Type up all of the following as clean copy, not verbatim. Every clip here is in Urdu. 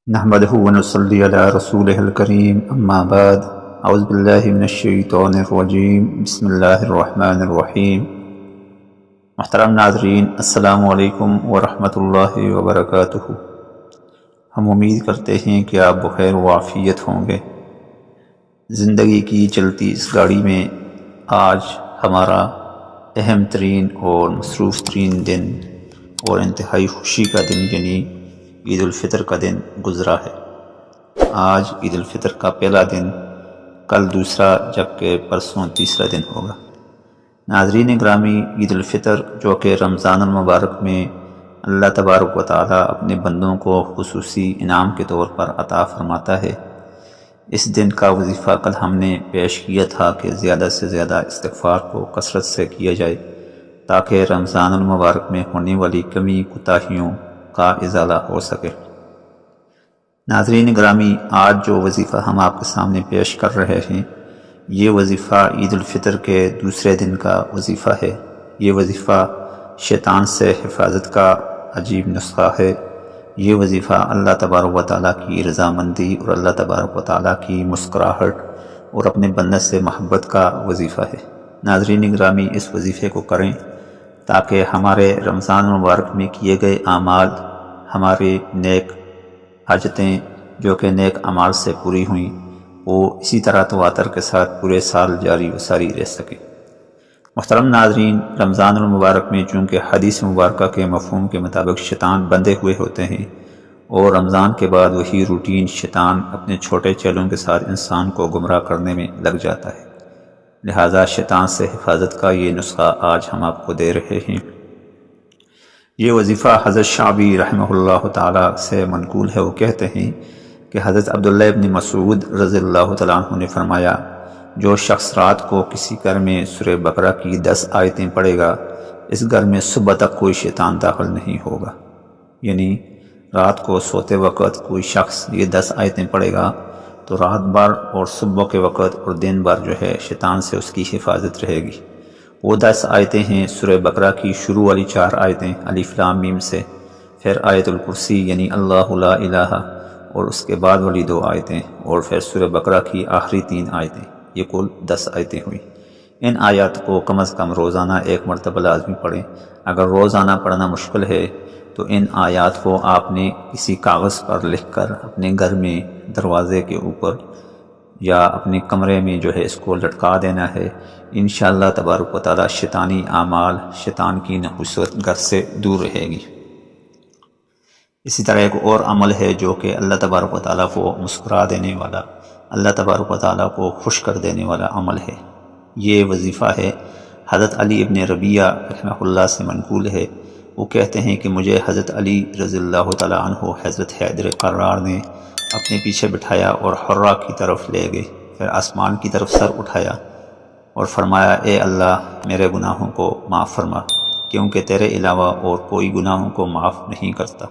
نحمده ونصلي على رسوله الكريم اما بعد اعوذ باللہ من الشیطان الرجیم بسم اللہ الرحمن الرحیم۔ محترم ناظرین، السلام علیکم ورحمۃ اللہ وبرکاتہ۔ ہم امید کرتے ہیں کہ آپ بخیر و عافیت ہوں گے۔ زندگی کی چلتی اس گاڑی میں آج ہمارا اہم ترین اور مصروف ترین دن اور انتہائی خوشی کا دن یعنی عید الفطر کا دن گزرا ہے۔ آج عید الفطر کا پہلا دن، کل دوسرا، جبکہ پرسوں تیسرا دن ہوگا۔ ناظرین گرامی، عید الفطر جو کہ رمضان المبارک میں اللہ تبارک و تعالی اپنے بندوں کو خصوصی انعام کے طور پر عطا فرماتا ہے، اس دن کا وظیفہ کل ہم نے پیش کیا تھا کہ زیادہ سے زیادہ استغفار کو کثرت سے کیا جائے تاکہ رمضان المبارک میں ہونے والی کمی کوتاہیوں کا ازالہ ہو سکے۔ ناظرین گرامی، آج جو وظیفہ ہم آپ کے سامنے پیش کر رہے ہیں، یہ وظیفہ عید الفطر کے دوسرے دن کا وظیفہ ہے۔ یہ وظیفہ شیطان سے حفاظت کا عجیب نسخہ ہے۔ یہ وظیفہ اللہ تبارک و تعالیٰ کی رضامندی اور اللہ تبارک و تعالیٰ کی مسکراہٹ اور اپنے بندے سے محبت کا وظیفہ ہے۔ ناظرین گرامی، اس وظیفے کو کریں تاکہ ہمارے رمضان المبارک میں کیے گئے اعمال، ہماری نیک حاجتیں جو کہ نیک اعمال سے پوری ہوئیں، وہ اسی طرح تواتر کے ساتھ پورے سال جاری و ساری رہ سکیں۔ محترم ناظرین، رمضان المبارک میں چونکہ حدیث مبارکہ کے مفہوم کے مطابق شیطان بندھے ہوئے ہوتے ہیں اور رمضان کے بعد وہی روٹین شیطان اپنے چھوٹے چیلوں کے ساتھ انسان کو گمراہ کرنے میں لگ جاتا ہے، لہذا شیطان سے حفاظت کا یہ نسخہ آج ہم آپ کو دے رہے ہیں۔ یہ وظیفہ حضرت شعبی رحمہ اللہ تعالیٰ سے منقول ہے۔ وہ کہتے ہیں کہ حضرت عبداللہ ابن مسعود رضی اللہ تعالیٰ عنہ نے فرمایا، جو شخص رات کو کسی گھر میں سورہ بقرہ کی 10 آیتیں پڑھے گا، اس گھر میں صبح تک کوئی شیطان داخل نہیں ہوگا۔ یعنی رات کو سوتے وقت کوئی شخص یہ 10 آیتیں پڑھے گا تو رات بھر اور صبح کے وقت اور دن بھر جو ہے شیطان سے اس کی حفاظت رہے گی۔ وہ 10 آیتیں ہیں سورہ بقرہ کی شروع والی 4 آیتیں الف لام میم سے، پھر آیت الکرسی یعنی اللہ لا الہ، اور اس کے بعد والی 2 آیتیں، اور پھر سورہ بقرہ کی آخری 3 آیتیں۔ یہ کل 10 آیتیں ہوئیں۔ ان آیات کو کم از کم روزانہ 1 مرتبہ لازمی پڑھیں۔ اگر روزانہ پڑھنا مشکل ہے تو ان آیات کو آپ نے کسی کاغذ پر لکھ کر اپنے گھر میں دروازے کے اوپر یا اپنے کمرے میں جو ہے اس کو لٹکا دینا ہے۔ انشاءاللہ تبارک و تعالی شیطانی اعمال، شیطان کی نحوست گھر سے دور رہے گی۔ اسی طرح ایک اور عمل ہے جو کہ اللہ تبارک و تعالیٰ کو مسکرا دینے والا، اللہ تبارک و تعالیٰ کو خوش کر دینے والا عمل ہے۔ یہ وظیفہ ہے حضرت علی ابن ربیعہ رحمہ اللہ سے منقول ہے۔ وہ کہتے ہیں کہ مجھے حضرت علی رضی اللہ تعالیٰ عنہ حضرت حیدر قرار نے اپنے پیچھے بٹھایا اور حرہ کی طرف لے گئے، پھر آسمان کی طرف سر اٹھایا اور فرمایا، اے اللہ میرے گناہوں کو معاف فرما، کیونکہ تیرے علاوہ اور کوئی گناہوں کو معاف نہیں کرتا۔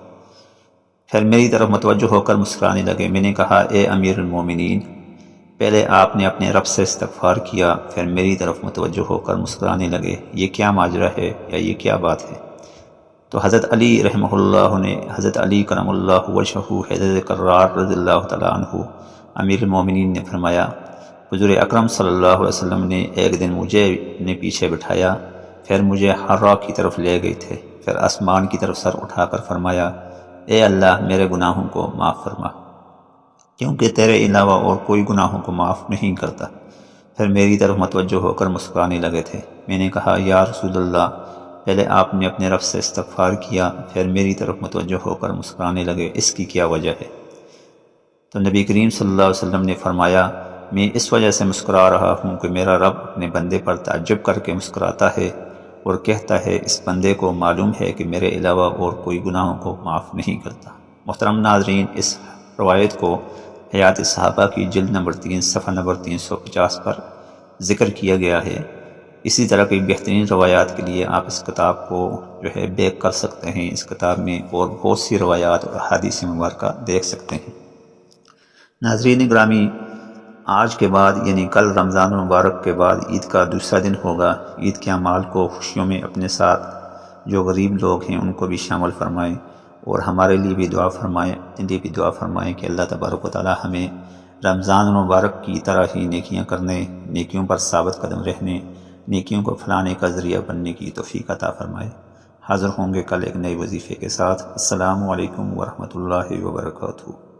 پھر میری طرف متوجہ ہو کر مسکرانے لگے۔ میں نے کہا، اے امیر المومنین، پہلے آپ نے اپنے رب سے استغفار کیا، پھر میری طرف متوجہ ہو کر مسکرانے لگے، یہ کیا ماجرا ہے یا یہ کیا بات ہے؟ تو حضرت علی رحمہ اللہ نے، حضرت علی کرم اللہ وجہہ حیدر قرار رضی اللہ تعالیٰ عنہ امیر المومنین نے فرمایا، حضور اکرم صلی اللہ علیہ وسلم نے ایک دن مجھے اپنے پیچھے بٹھایا، پھر مجھے حرہ کی طرف لے گئے تھے، پھر آسمان کی طرف سر اٹھا کر فرمایا، اے اللہ میرے گناہوں کو معاف فرما، کیونکہ تیرے علاوہ اور کوئی گناہوں کو معاف نہیں کرتا۔ پھر میری طرف متوجہ ہو کر مسکرانے لگے تھے۔ میں نے کہا، یا رسول اللہ، پہلے آپ نے اپنے رب سے استغفار کیا، پھر میری طرف متوجہ ہو کر مسکرانے لگے، اس کی کیا وجہ ہے؟ تو نبی کریم صلی اللہ علیہ وسلم نے فرمایا، میں اس وجہ سے مسکرا رہا ہوں کہ میرا رب اپنے بندے پر تعجب کر کے مسکراتا ہے اور کہتا ہے، اس بندے کو معلوم ہے کہ میرے علاوہ اور کوئی گناہوں کو معاف نہیں کرتا۔ محترم ناظرین، اس روایت کو حیات صحابہ کی جلد نمبر 3 صفحہ نمبر 350 پر ذکر کیا گیا ہے۔ اسی طرح کی بہترین روایات کے لیے آپ اس کتاب کو جو ہے بیک کر سکتے ہیں۔ اس کتاب میں اور بہت سی روایات اور احادیث مبارکہ دیکھ سکتے ہیں۔ ناظرین گرامی، آج کے بعد یعنی کل رمضان المبارک کے بعد عید کا دوسرا دن ہوگا۔ عید کے اعمال کو خوشیوں میں اپنے ساتھ جو غریب لوگ ہیں ان کو بھی شامل فرمائیں اور ہمارے لیے بھی دعا فرمائیں، ان لیے بھی دعا فرمائیں کہ اللہ تبارک و تعالی ہمیں رمضان المبارک کی طرح ہی نیکیاں کرنے، نیکیوں پر ثابت قدم رہنے، نیکیوں کو پھیلانے کا ذریعہ بننے کی توفیق عطا فرمائے۔ حاضر ہوں گے کل ایک نئے وظیفے کے ساتھ۔ السلام علیکم ورحمۃ اللہ وبرکاتہ۔